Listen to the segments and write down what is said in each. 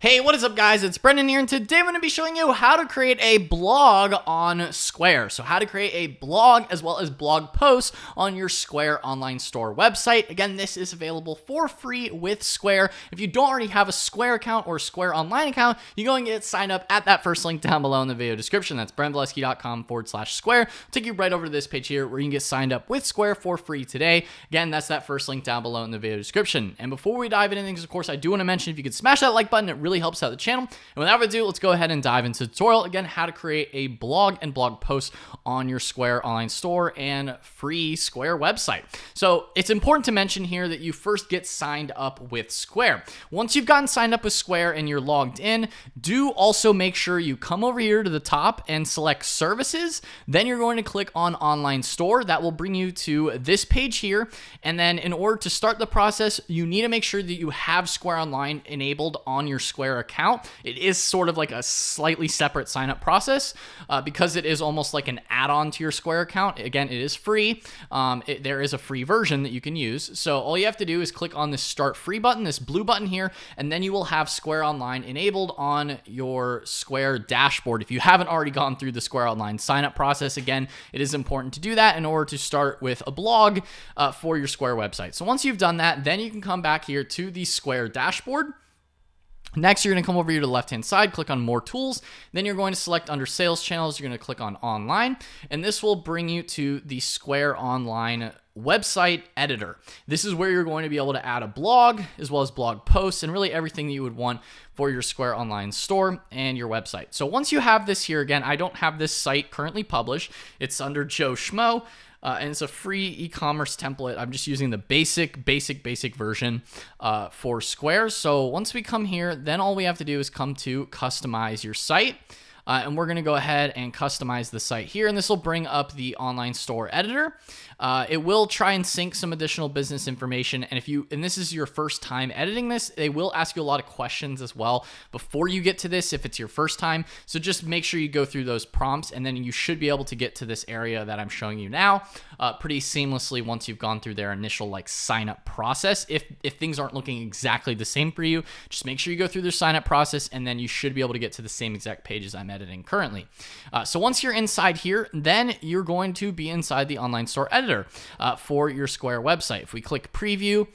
Hey, what is up guys? It's Brendan here, and today I'm going to be showing you how to create a blog on Square. So how to create a blog as well as blog posts on your Square online store website. Again, this is available for free with Square. If you don't already have a Square account or Square online account, you go and get signed up at that first link down below in the video description. That's brendvalesky.com/Square. Take you right over to this page here where you can get signed up with Square for free today. Again, that's that first link down below in the video description. And before we dive into things, of course, I do want to mention if you could smash that like button, it really helps out the channel. And without further ado, let's go ahead and dive into the tutorial. Again, how to create a blog and blog post on your Square online store and free Square website. So it's important to mention here that you first get signed up with Square. Once you've gotten signed up with Square and you're logged in, do also make sure you come over here to the top and select services. Then you're going to click on online store. That will bring you to this page here. And then in order to start the process, you need to make sure that you have Square Online enabled on your Square account. It is sort of like a slightly separate sign up process because it is almost like an add-on to your Square account. Again, it is free. There is a free version that you can use. So all you have to do is click on this start free button, this blue button here, and then you will have Square Online enabled on your Square dashboard. If you haven't already gone through the Square Online sign up process, again, it is important to do that in order to start with a blog for your Square website. So once you've done that, then you can come back here to the Square dashboard. Next, you're going to come over here to the left-hand side, click on More Tools. Then you're going to select under Sales Channels, you're going to click on Online, and this will bring you to the Square Online website editor. This is where you're going to be able to add a blog as well as blog posts and really everything that you would want for your Square Online store and your website. So once you have this here, again, I don't have this site currently published. It's under Joe Schmo. And it's a free e-commerce template. I'm just using the basic version for Square. So once we come here, then all we have to do is come to customize your site. And we're going to go ahead and customize the site here. And this will bring up the online store editor. It will try and sync some additional business information. And this is your first time editing this, they will ask you a lot of questions as well before you get to this if it's your first time. So just make sure you go through those prompts, and then you should be able to get to this area that I'm showing you now pretty seamlessly once you've gone through their initial like sign up process. If things aren't looking exactly the same for you, just make sure you go through their sign up process, and then you should be able to get to the same exact pages I'm editing currently. So once you're inside here, then you're going to be inside the online store editor for your Square website. If we click preview,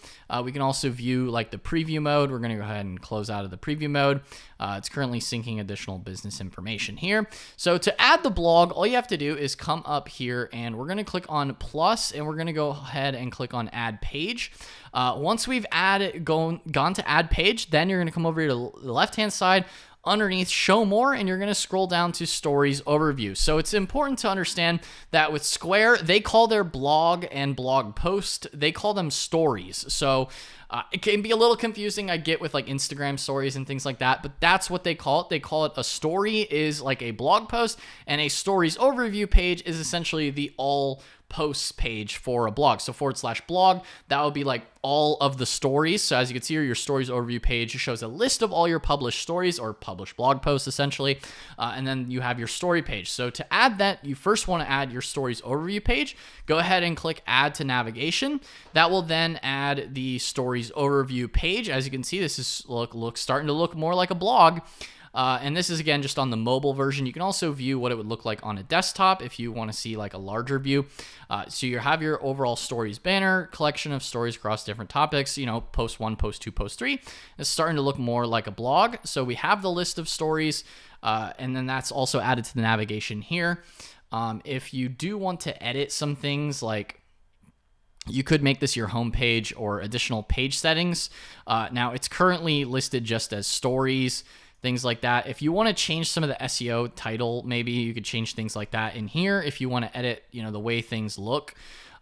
we can also view like the preview mode. We're going to go ahead and close out of the preview mode. It's currently syncing additional business information here. So to add the blog, all you have to do is come up here and we're going to click on plus, and we're going to go ahead and click on add page. Once we've gone to add page, then you're going to come over here to the left-hand side underneath show more, and you're going to scroll down to stories overview. So it's important to understand that with Square, they call their blog and blog post, they call them stories. So it can be a little confusing, I get, with like Instagram stories and things like that, but that's what they call it. They call it a story is like a blog post, and a stories overview page is essentially the all posts page for a blog. So /blog, that would be like all of the stories. So as you can see here, your stories overview page shows a list of all your published stories or published blog posts essentially. And then you have your story page. So to add that, you first want to add your stories overview page. Go ahead and click add to navigation. That will then add the stories overview page. As you can see, this is starting to look more like a blog. And this is, again, just on the mobile version. You can also view what it would look like on a desktop if you want to see like a larger view. So you have your overall stories banner, collection of stories across different topics, post 1, post 2, post 3. It's starting to look more like a blog. So we have the list of stories, and then that's also added to the navigation here. If you do want to edit some things, like you could make this your home page or additional page settings. Now it's currently listed just as stories, things like that. If you want to change some of the SEO title, maybe you could change things like that in here. If you want to edit, the way things look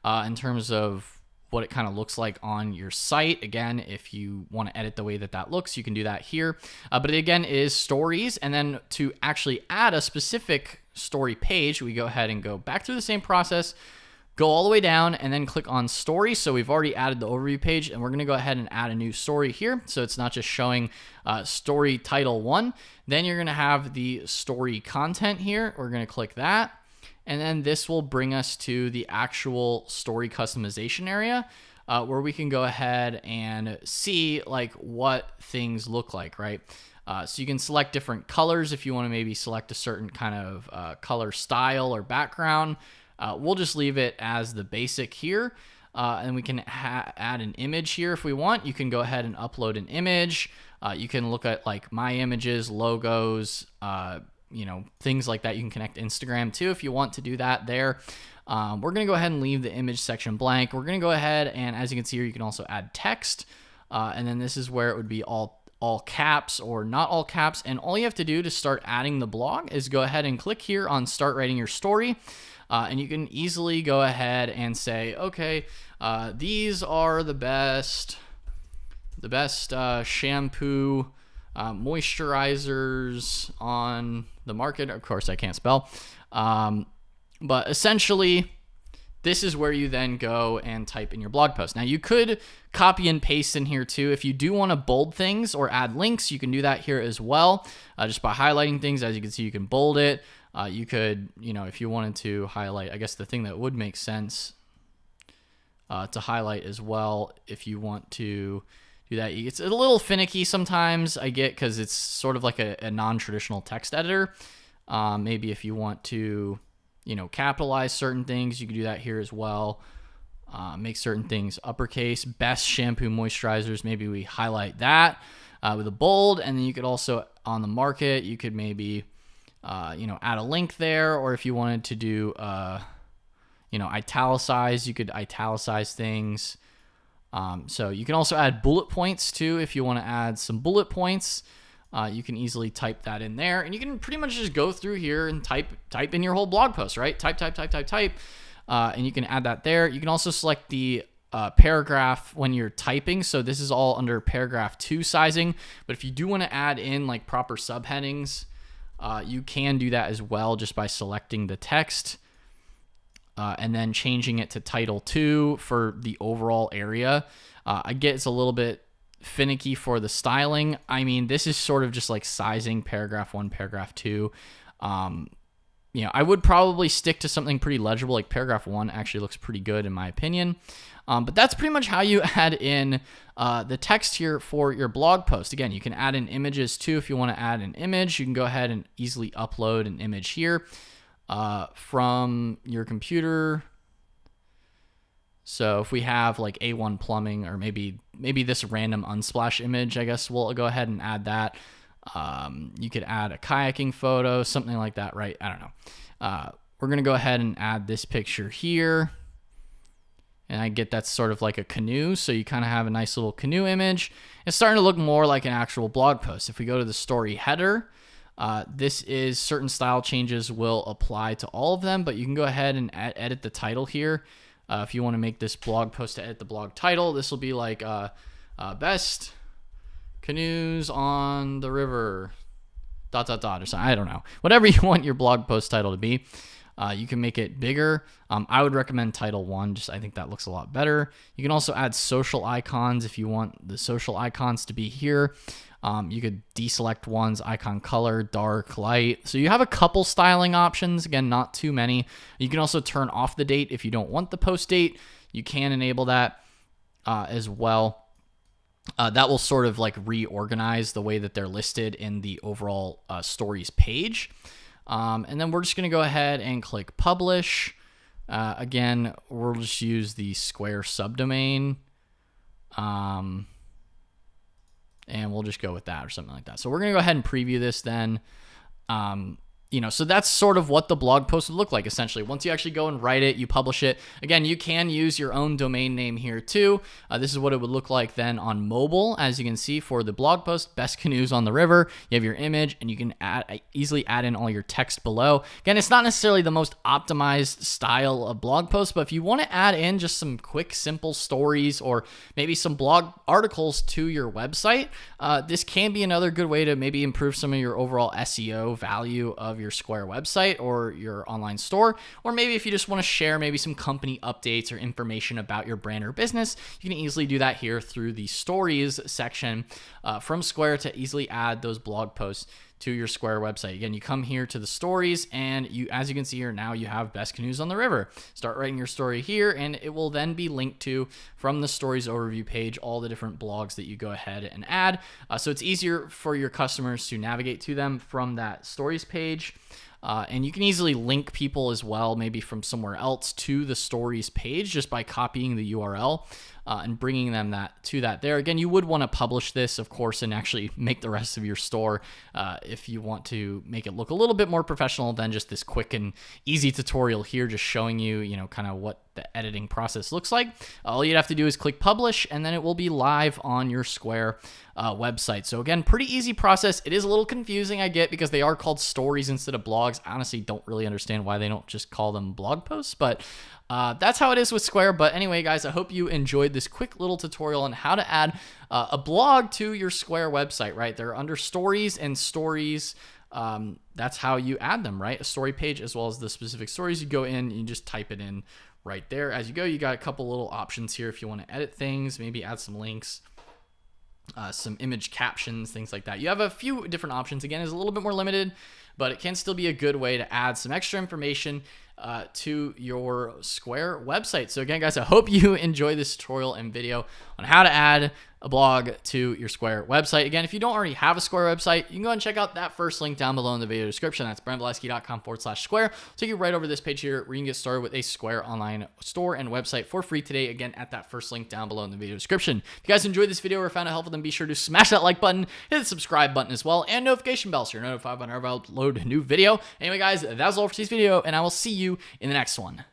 in terms of what it kind of looks like on your site. Again, if you want to edit the way that looks, you can do that here. But again, it is stories. And then to actually add a specific story page, we go ahead and go back through the same process, go all the way down, and then click on story. So we've already added the overview page, and we're going to go ahead and add a new story here. So it's not just showing story title 1. Then you're going to have the story content here. We're going to click that. And then this will bring us to the actual story customization area. where we can go ahead and see like what things look like, right? So you can select different colors if you want to maybe select a certain kind of color style or background. We'll just leave it as the basic here. And we can add an image here if we want. You can go ahead and upload an image. You can look at like my images, logos, things like that. You can connect Instagram too if you want to do that there. We're going to go ahead and leave the image section blank. We're going to go ahead and, as you can see here, you can also add text. And then this is where it would be all caps or not all caps. And all you have to do to start adding the blog is go ahead and click here on start writing your story. And you can easily go ahead and say, okay, these are the best shampoo moisturizers on the market. Of course, I can't spell. But essentially, this is where you then go and type in your blog post. Now, you could copy and paste in here too. If you do want to bold things or add links, you can do that here as well, just by highlighting things. As you can see, you can bold it. You could, if you wanted to highlight, I guess the thing that would make sense to highlight as well, if you want to do that. It's a little finicky sometimes, I get, because it's sort of like a non-traditional text editor. Maybe if you want to, capitalize certain things, you can do that here as well. Make certain things uppercase. Best shampoo moisturizers, maybe we highlight that with a bold, and then you could also, on the market, you could maybe, add a link there, or if you wanted to do, italicize, you could italicize things. So you can also add bullet points too. If you want to add some bullet points, you can easily type that in there, and you can pretty much just go through here and type in your whole blog post, right? Type, and you can add that there. You can also select the paragraph when you're typing. So this is all under paragraph 2 sizing, but if you do want to add in like proper subheadings, you can do that as well just by selecting the text. And then changing it to title 2 for the overall area. I get it's a little bit finicky for the styling. I mean, this is sort of just like sizing paragraph 1, paragraph 2. I would probably stick to something pretty legible. Like paragraph 1 actually looks pretty good in my opinion. But that's pretty much how you add in the text here for your blog post. Again, you can add in images too. If you want to add an image, you can go ahead and easily upload an image here from your computer. So if we have like A1 plumbing, or maybe this random Unsplash image, I guess we'll go ahead and add that. You could add a kayaking photo, something like that, right? I don't know. We're going to go ahead and add this picture here. And I get that's sort of like a canoe. So you kind of have a nice little canoe image. It's starting to look more like an actual blog post. If we go to the story header, this is certain style changes will apply to all of them, but you can go ahead and edit the title here. If you want to make this blog post to edit the blog title, this will be like best canoes on the river, ... or something. I don't know. Whatever you want your blog post title to be. You can make it bigger. I would recommend title 1. Just I think that looks a lot better. You can also add social icons if you want the social icons to be here. You could deselect ones, icon color, dark, light. So you have a couple styling options. Again, not too many. You can also turn off the date if you don't want the post date. You can enable that as well. That will sort of like reorganize the way that they're listed in the overall stories page. And then we're just going to go ahead and click publish. Again, we'll just use the Square subdomain. And we'll just go with that or something like that. So we're going to go ahead and preview this then. So that's sort of what the blog post would look like, essentially. Once you actually go and write it, you publish it. Again, you can use your own domain name here too. This is what it would look like then on mobile. As you can see for the blog post, Best Canoes on the River, you have your image, and you can easily add in all your text below. Again, it's not necessarily the most optimized style of blog post, but if you want to add in just some quick, simple stories or maybe some blog articles to your website, this can be another good way to maybe improve some of your overall SEO value of your Square website or your online store. Or maybe if you just want to share maybe some company updates or information about your brand or business, you can easily do that here through the stories section from Square to easily add those blog posts to your Square website. Again, you come here to the stories, and as you can see here, now you have Best Canoes on the River. Start writing your story here, and it will then be linked to, from the stories overview page, all the different blogs that you go ahead and add. So it's easier for your customers to navigate to them from that stories page. And you can easily link people as well, maybe from somewhere else, to the stories page just by copying the URL and bringing them to that there. Again, you would want to publish this, of course, and actually make the rest of your store if you want to make it look a little bit more professional than just this quick and easy tutorial here, just showing you, kind of what the editing process looks like. All you'd have to do is click publish, and then it will be live on your Square website. So again, pretty easy process. It is a little confusing, I get, because they are called stories instead of blogs. I honestly don't really understand why they don't just call them blog posts, but that's how it is with Square. But anyway, guys, I hope you enjoyed this quick little tutorial on how to add a blog to your Square website, right? They're under stories, and stories, that's how you add them, right? A story page as well as the specific stories. You go in, you just type it in right there. As you go, you got a couple little options here if you want to edit things, maybe add some links, some image captions, things like that. You have a few different options. Again, it's a little bit more limited, but it can still be a good way to add some extra information to your Square website. So again, guys, I hope you enjoy this tutorial and video on how to add a blog to your Square website. Again, if you don't already have a Square website, you can go and check out that first link down below in the video description. That's brentvalesky.com/Square. Take you right over to this page here where you can get started with a Square online store and website for free today. Again, at that first link down below in the video description. If you guys enjoyed this video or found it helpful, then be sure to smash that like button, hit the subscribe button as well, and notification bell so you're notified whenever I upload a new video. Anyway, guys, that was all for today's video, and I will see you in the next one.